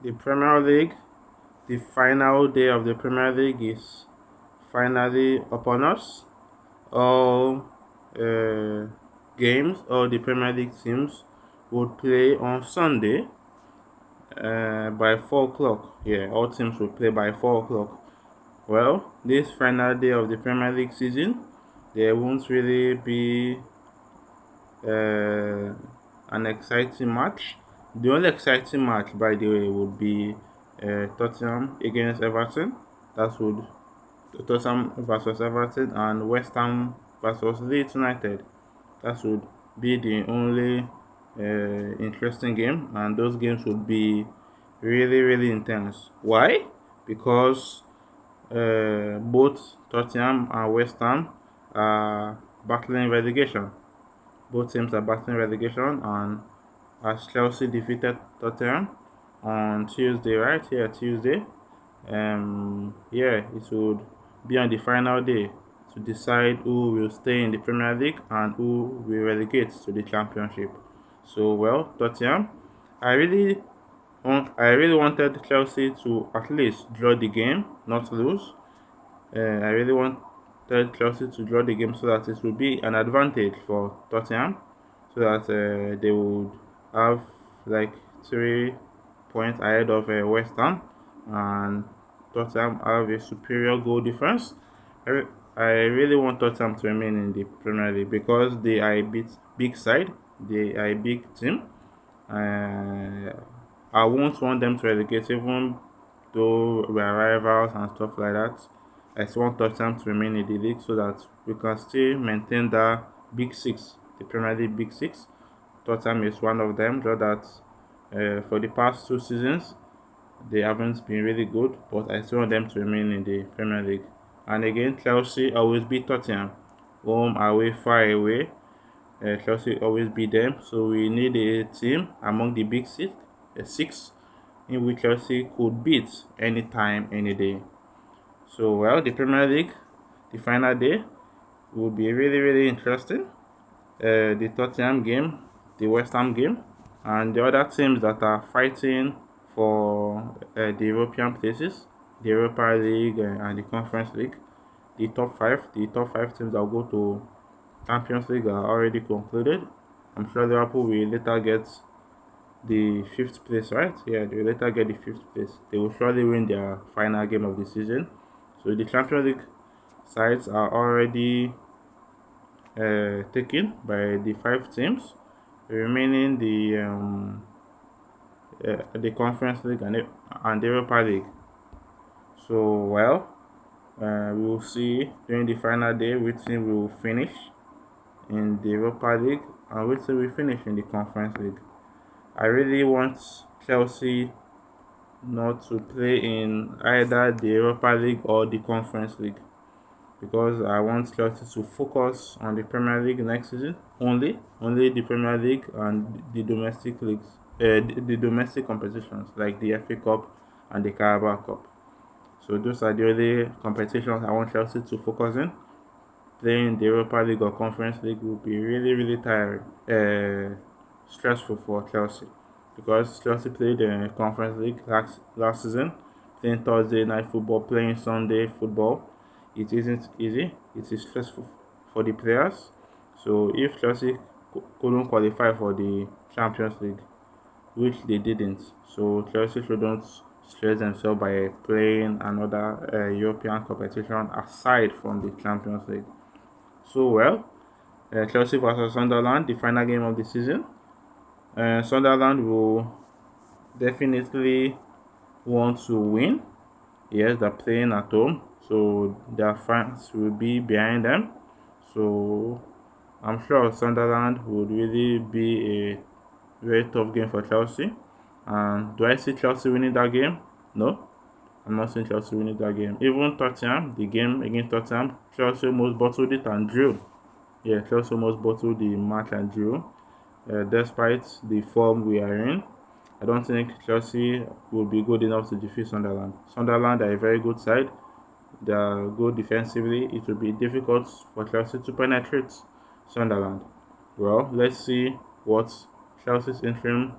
The Premier League, the final day of the Premier League is finally upon us. All uh, games, all the Premier League teams would play on Sunday by 4 o'clock. Yeah, all teams will play by 4 o'clock. Well, this final day of the Premier League season, there won't really be uh, an exciting match. The only exciting match, by the way, would be Tottenham against Everton. That would Tottenham versus Everton and West Ham versus Leeds United. That would be the only interesting game, and those games would be really intense. Why? Because both Tottenham and West Ham are battling relegation. Both teams are battling relegation, and as Chelsea defeated Tottenham on Tuesday, right? Yeah, Tuesday. Yeah, it would be on the final day to decide who will stay in the Premier League and who will relegate to the Championship. So, well, Tottenham, I really wanted Chelsea to at least draw the game, not lose. I really wanted Chelsea to draw the game so that it would be an advantage for Tottenham, so that they would have like 3 points ahead of West Ham, and Tottenham have a superior goal difference. I really want Tottenham to remain in the Premier League because they are a big side, they are a big team. Uh, I won't want them to relegate, even though we are rivals and stuff like that. I just want Tottenham to remain in the league so that we can still maintain the big six, the Premier League big six. Tottenham is one of them, just that for the past 2 seasons they haven't been really good, but I still want them to remain in the Premier League. And again, Chelsea always beat Tottenham, home, away, far away. Chelsea always beat them, so we need a team among the big six, six in which Chelsea could beat anytime, any day. So, well, the Premier League, the final day, will be really interesting. The Tottenham game, the West Ham game, and the other teams that are fighting for the European places, the Europa League and the Conference League. The top five teams that will go to Champions League are already concluded. I'm sure Liverpool will later get the fifth place, right? Yeah, they will later get the fifth place. They will surely win their final game of the season. So the Champions League sides are already taken by the 5 teams, remaining the Conference League and the Europa League. So, well, we will see during the final day which team will finish in the Europa League and which team will finish in the Conference League. I really want Chelsea not to play in either the Europa League or the Conference League, because I want Chelsea to focus on the Premier League next season only the Premier League and the domestic leagues, the domestic competitions like the FA Cup and the Carabao Cup. So those are the only competitions I want Chelsea to focus in. Playing the Europa League or Conference League will be really tiring, stressful for Chelsea, because Chelsea played the Conference League last season, playing Thursday night football, playing Sunday football. It isn't easy. It is stressful for the players. So if Chelsea couldn't qualify for the Champions League, which they didn't, so Chelsea shouldn't stress themselves by playing another European competition aside from the Champions League. So, well, Chelsea versus Sunderland, the final game of the season. Sunderland will definitely want to win. Yes, they're playing at home, so their fans will be behind them. So I'm sure Sunderland would really be a very tough game for Chelsea. And do I see Chelsea winning that game? No, I'm not seeing Chelsea winning that game. Even Tottenham, the game against Tottenham, Chelsea almost bottled it and drew. Yeah, Chelsea almost bottled the match and drew. Despite the form we are in, I don't think Chelsea will be good enough to defeat Sunderland. Sunderland are a very good side. They are good defensively. It will be difficult for Chelsea to penetrate Sunderland. Well, let's see what Chelsea's interim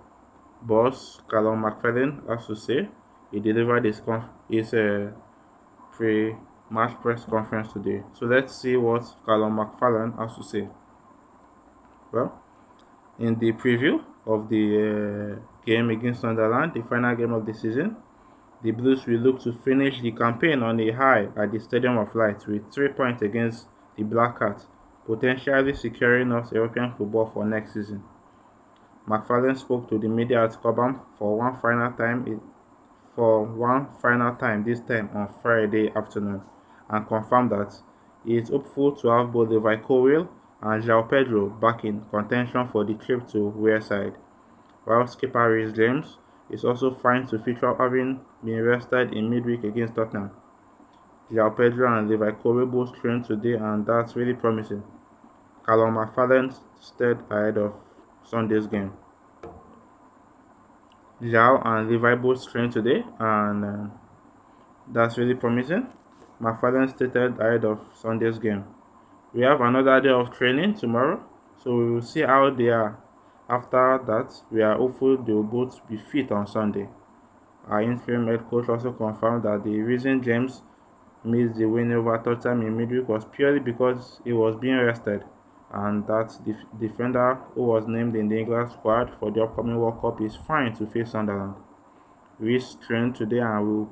boss Callum McFadden has to say. He delivered his pre-match press conference today. So let's see what Callum McFarlane has to say. Well, in the preview of the game against Sunderland, the final game of the season, the Blues will look to finish the campaign on a high at the Stadium of Light with 3 points against the Black Cats, potentially securing us European football for next season. McFarlane spoke to the media at Cobham for one final time this time on Friday afternoon and confirmed that he is hopeful to have both Levi Colwill and João Pedro back in contention for the trip to Wearside, while skipper Reece James is also fine to feature having been rested in midweek against Tottenham. João Pedro and Levi Colwill both trained today and that's really promising, Callum McFarlane said ahead of Sunday's game. João and Levi both trained today and that's really promising, McFarlane stated ahead of Sunday's game. We have another day of training tomorrow, so we will see how they are. After that, we are hopeful they will both be fit on Sunday. Our interim head coach also confirmed that the reason James missed the win over Tottenham in midweek was purely because he was being rested, and that the defender who was named in the England squad for the upcoming World Cup is fine to face Sunderland. Reece trained today and will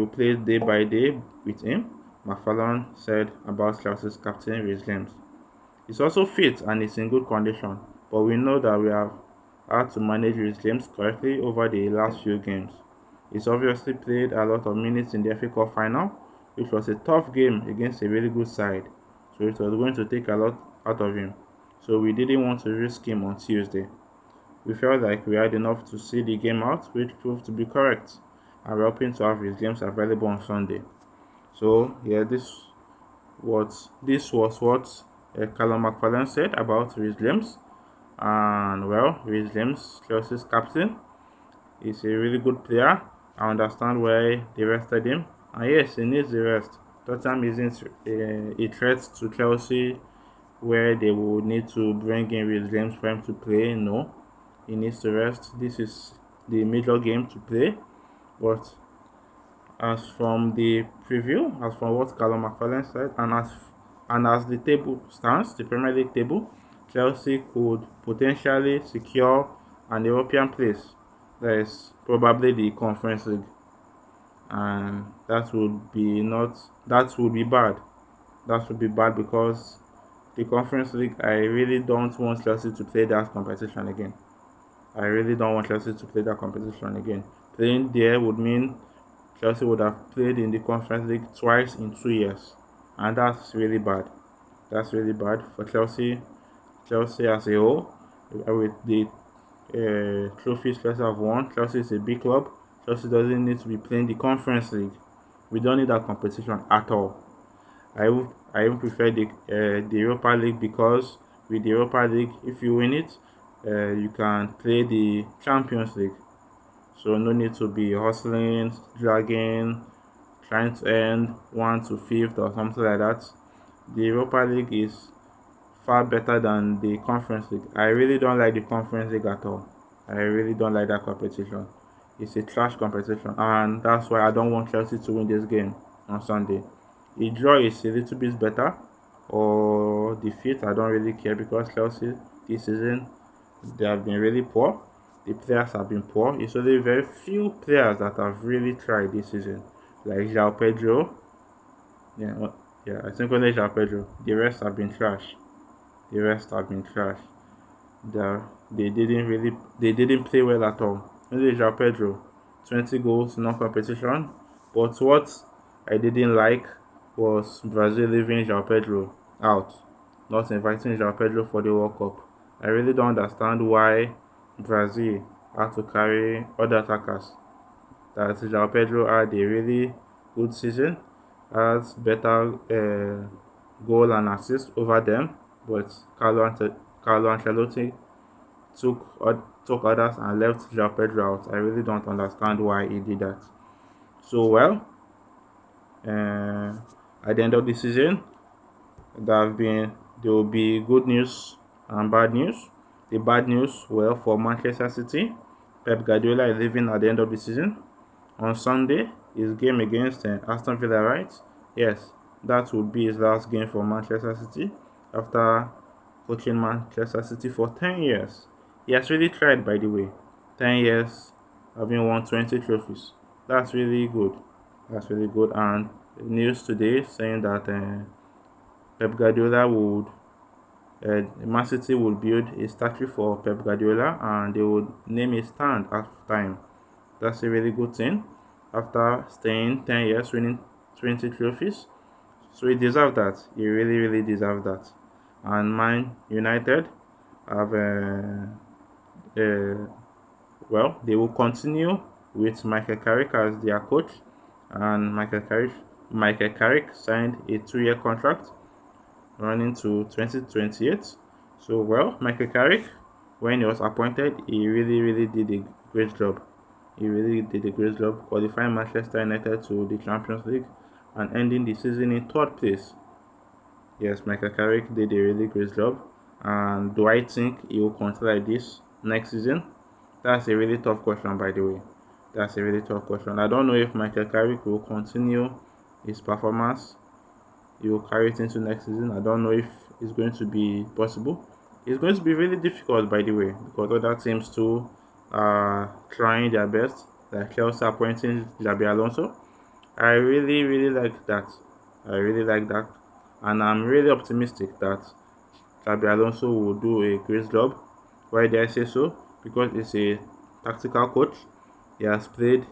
play day by day with him, McFarlane said about Chelsea's captain Reece James. He's also fit and is in good condition, but we know that we have had to manage Reece James correctly over the last few games. He's obviously played a lot of minutes in the FA Cup final, which was a tough game against a really good side, so it was going to take a lot out of him. So we didn't want to risk him on Tuesday. We felt like we had enough to see the game out, which proved to be correct, and we're hoping to have Reece James available on Sunday. So yeah, this was what Callum McFarlane said about Reece James. And well, Reece James, Chelsea's captain, is a really good player. I understand why they rested him. And yes, he needs the rest. Tottenham isn't a threat to Chelsea where they will need to bring in Reece James for him to play. No, he needs to rest. This is the major game to play. But as from the preview, as from what Callum McFarlane said, and as the table stands, the Premier League table, Chelsea could potentially secure an European place. That is probably the Conference League, and that would be bad. That would be bad because the Conference League, I really don't want Chelsea to play that competition again. Playing there would mean Chelsea would have played in the Conference League twice in 2 years, and that's really bad. That's really bad for Chelsea as a whole. With the trophies Chelsea have won, Chelsea is a big club. Chelsea doesn't need to be playing the Conference League. We don't need that competition at all. I even prefer the Europa League because with the Europa League, if you win it, you can play the Champions League. So no need to be hustling, dragging, trying to end 1 to 5th or something like that. The Europa League is far better than the Conference League. I really don't like the Conference League at all. I really don't like that competition. It's a trash competition, and that's why I don't want Chelsea to win this game on Sunday. The draw is a little bit better, or defeat, I don't really care because Chelsea this season, they have been really poor. The players have been poor. It's only very few players that have really tried this season, like João Pedro. Yeah, I think only João Pedro. The rest have been trash. They didn't play well at all. Only João Pedro, 20 goals, no competition. But what I didn't like was Brazil leaving João Pedro out, not inviting João Pedro for the World Cup. I really don't understand why Brazil had to carry other attackers. That João Pedro had a really good season, has better goal and assist over them, but Carlo Ancelotti took others and left João Pedro out. I really don't understand why he did that. So well, at the end of the season, there will be good news and bad news. The bad news, well, for Manchester City, Pep Guardiola is leaving at the end of the season. On Sunday, his game against Aston Villa, right? Yes, that would be his last game for Manchester City after coaching Manchester City for 10 years. He has really tried, by the way. 10 years, having won 20 trophies. That's really good. That's really good. And news today saying that Pep Guardiola would Man City would build a statue for Pep Guardiola and they would name a stand after him. That's a really good thing. After staying 10 years, winning 20 trophies, so he deserves that. He really, really deserves that. And Man United have well, they will continue with Michael Carrick as their coach, and Michael Carrick signed a 2-year contract running to 2028. So, well, Michael Carrick, when he was appointed, he really, really did a great job. He really did a great job qualifying Manchester United to the Champions League and ending the season in 3rd place. Yes, Michael Carrick did a really great job. And do I think he will continue like this next season? That's a really tough question, by the way. That's a really tough question. I don't know if Michael Carrick will continue his performance. He will carry it into next season. I don't know if it's going to be possible. It's going to be really difficult, by the way, because other teams too are trying their best, like Chelsea appointing Xabi Alonso. I really, really like that. I really like that. And I'm really optimistic that Xabi Alonso will do a great job. Why did I say so? Because he's a tactical coach. He has played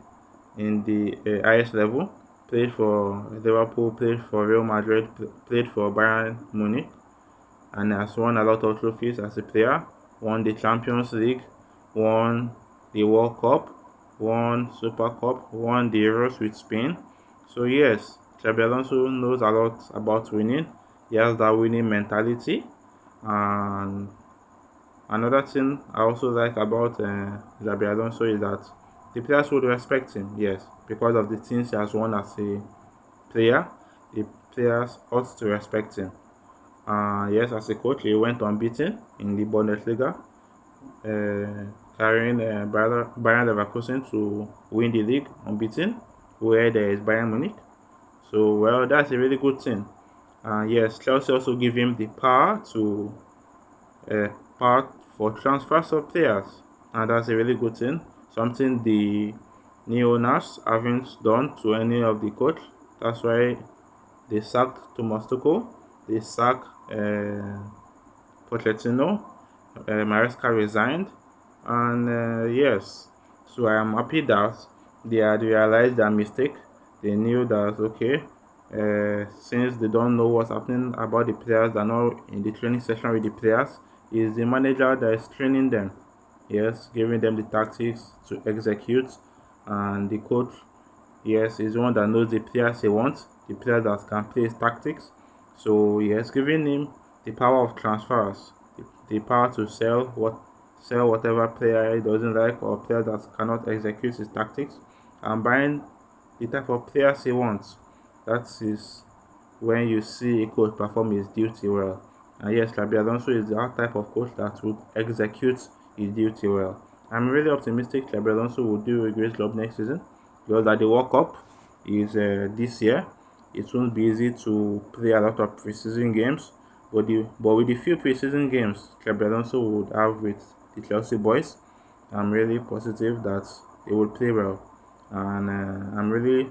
in the highest level, played for Liverpool, played for Real Madrid, played for Bayern Munich, and has won a lot of trophies as a player. Won the Champions League, won the World Cup, won Super Cup, won the Euros with Spain. So yes, Xabi Alonso knows a lot about winning. He has that winning mentality. And another thing I also like about Xabi Alonso is that the players would respect him, yes, because of the things he has won as a player. The players ought to respect him. Yes, as a coach, he went unbeaten in the Bundesliga, carrying Bayern Leverkusen to win the league unbeaten, where there is Bayern Munich. So, well, that's a really good thing. Yes, Chelsea also give him the power to power for transfers of players, and that's a really good thing. Something the new owners haven't done to any of the coach. That's why they sacked Thomas Tuchel, they sacked Pochettino, Maresca resigned, and yes, so I am happy that they had realized their mistake. They knew that okay, since they don't know what's happening about the players, they're not in the training session with the players. Is the manager that is training them, yes, giving them the tactics to execute, and the coach, yes, is the one that knows the players he wants, the players that can play his tactics. So yes, giving him the power of transfers, the power to sell whatever player he doesn't like or player that cannot execute his tactics, and buying the type of players he wants. That is when you see a coach perform his duty well. And yes, Xabi Alonso is that type of coach that would execute his duty well. I'm really optimistic Xabi Alonso will do a great job next season, because that the World Cup is this year. It won't be easy to play a lot of preseason games, but with the few preseason games Xabi Alonso would have with the Chelsea boys, I'm really positive that they will play well, and I'm really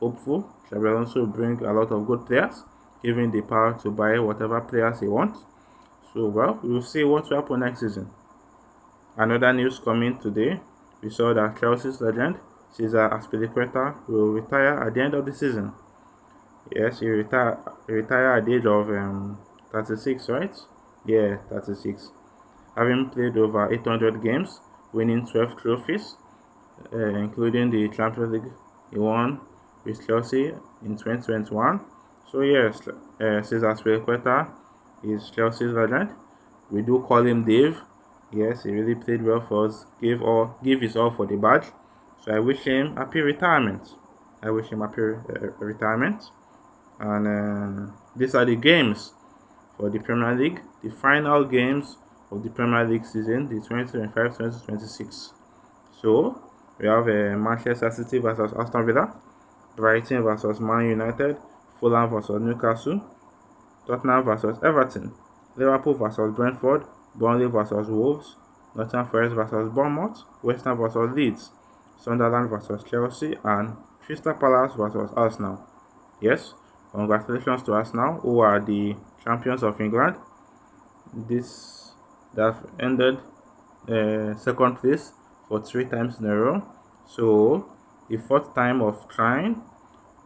hopeful Xabi Alonso will bring a lot of good players, giving the power to buy whatever players he wants. So, well, we'll see what will happen next season. Another news coming today, we saw that Chelsea's legend, Cesar Azpilicueta, will retire at the end of the season. Yes, he retire at the age of 36, right? Yeah, 36. Having played over 800 games, winning 12 trophies, including the Champions League he won with Chelsea in 2021. So yes, Cesar Azpilicueta is Chelsea's legend. We do call him Dave. Yes, he really played well for us. Give his all for the badge. So I wish him happy retirement. I wish him happy retirement. And these are the games for the Premier League. The final games of the Premier League season, the 2025-2026. So we have Manchester City versus Aston Villa, Brighton versus Man United, Fulham versus Newcastle, Tottenham versus Everton, Liverpool versus Brentford, Burnley versus Wolves, Nottingham Forest versus Bournemouth, West Ham versus Leeds, Sunderland versus Chelsea, and Crystal Palace versus Arsenal. Yes, congratulations to Arsenal, who are the champions of England. They've ended second place for 3 times in a row. So the 4th time of trying,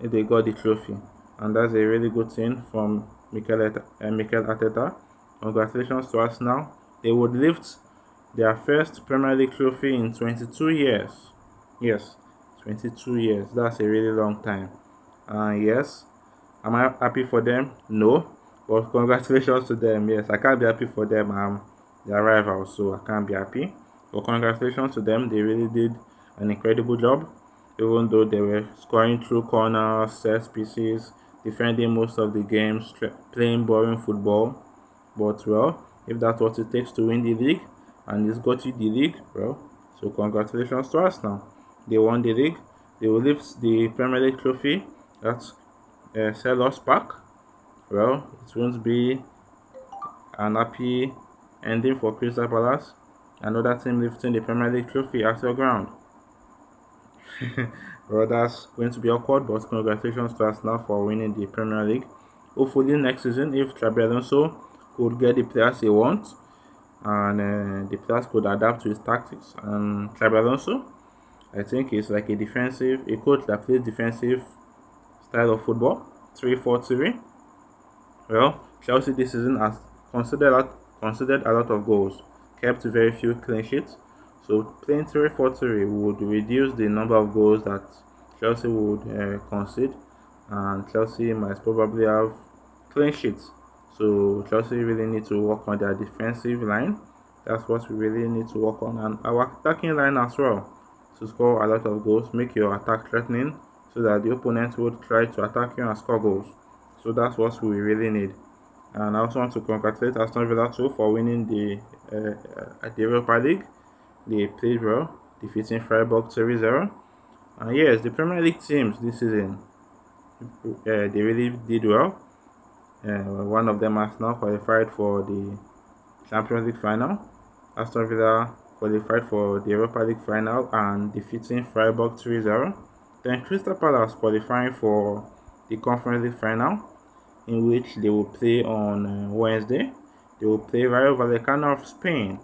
they got the trophy, and that's a really good thing from Mikel Arteta. Congratulations to Arsenal. They would lift their first Premier League trophy in 22 years. Yes, 22 years. That's a really long time. Yes, am I happy for them? No, but congratulations to them. Yes, I can't be happy for them. I'm their rival, so I can't be happy. But congratulations to them. They really did an incredible job, even though they were scoring through corners, set pieces, defending most of the games, playing boring football. But well, if that's what it takes to win the league, and it's got you the league, well, so congratulations to us now. They won the league. They will lift the Premier League trophy. That's sell us back. Well, it won't be an happy ending for Crystal Palace. Another team lifting the Premier League trophy at your ground. Well, that's going to be awkward, but congratulations to us now for winning the Premier League. Hopefully next season, if Xabi Alonso could get the players he wants, and the players could adapt to his tactics, and Xabi Alonso, I think he's like a coach that plays defensive style of football, 3-4-3. Well, Chelsea this season has considered a lot of goals, kept very few clean sheets. So playing 3-4-3 would reduce the number of goals that Chelsea would concede, and Chelsea might probably have clean sheets. So Chelsea really need to work on their defensive line. That's what we really need to work on, and our attacking line as well, to score a lot of goals, make your attack threatening, so that the opponent would try to attack you and score goals. So that's what we really need. And I also want to congratulate Aston Villa too for winning the Europa League. They played well, defeating Freiburg 3-0. And yes, the Premier League teams this season, they really did well. One of them has now qualified for the Champions League final. Aston Villa qualified for the Europa League final and defeating Freiburg 3-0. Then Crystal Palace qualifying for the Conference League final, in which they will play on Wednesday. They will play Rayo Vallecano of Spain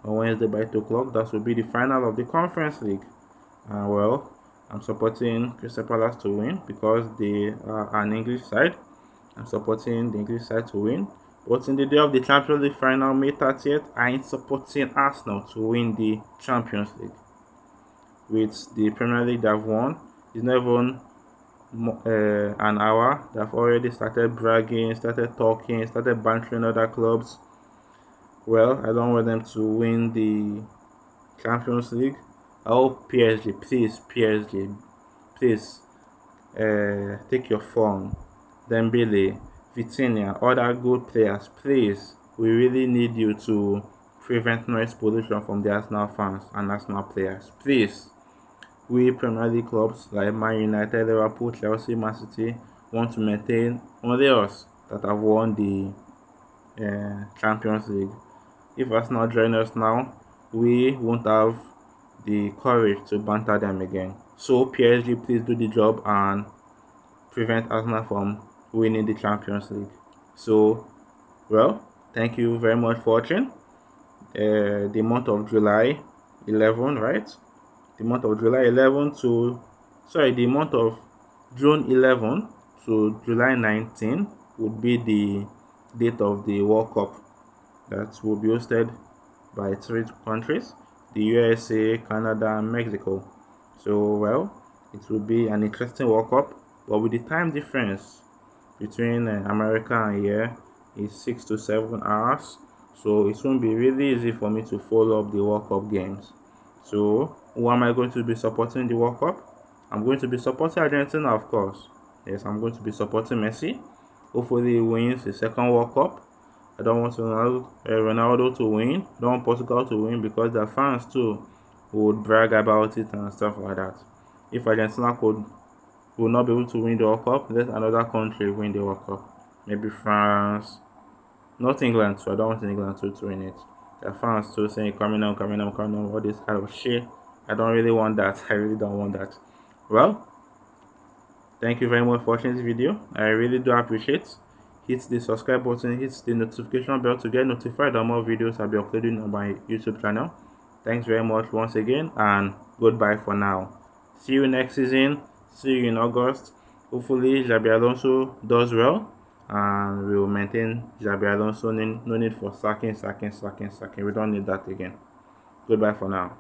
on Wednesday by 2 o'clock. That will be the final of the Conference League. Well, I'm supporting Crystal Palace to win because they are an English side. I'm supporting the English side to win. But in the day of the Champions League final, May 30th, I'm supporting Arsenal to win the Champions League. With the Premier League they've won, it's not even an hour. They've already started bragging, started talking, started bantering other clubs. Well, I don't want them to win the Champions League. I hope PSG, please, take your form. Dembele, Vitinha, other good players, please. We really need you to prevent noise pollution from the Arsenal fans and Arsenal players. Please. We Premier League clubs like Man United, Liverpool, Chelsea, Man City want to maintain only us that have won the Champions League. If Arsenal join us now, we won't have the courage to banter them again. So PSG, please do the job and prevent Arsenal from winning the Champions League. So, well, thank you very much for watching. The month of July 11, right? The month of July 11 to, the month of June 11 to July 19 would be the date of the World Cup that will be hosted by 3 countries, the USA, Canada, and Mexico. So, well, it will be an interesting World Cup, but with the time difference between America and here is 6 to 7 hours, so it won't be really easy for me to follow up the World Cup games. So, who am I going to be supporting in the World Cup? I'm going to be supporting Argentina, of course. Yes, I'm going to be supporting Messi. Hopefully he wins the second World Cup. I don't want Ronaldo to win. I don't want Portugal to win because the fans too would brag about it and stuff like that. If Argentina will not be able to win the World Cup, let another country win the World Cup. Maybe France, not England. So I don't want England to win it. The fans too saying coming on, all this kind of shit. I don't really want that. I really don't want that. Well, thank you very much for watching this video. I really do appreciate. Hit the subscribe button, hit the notification bell to get notified on more videos I'll be uploading on my YouTube channel. Thanks very much once again, and goodbye for now. See you next season. See you in August. Hopefully Xabi Alonso does well and we will maintain Xabi Alonso. No need for sacking. We don't need that again. Goodbye for now.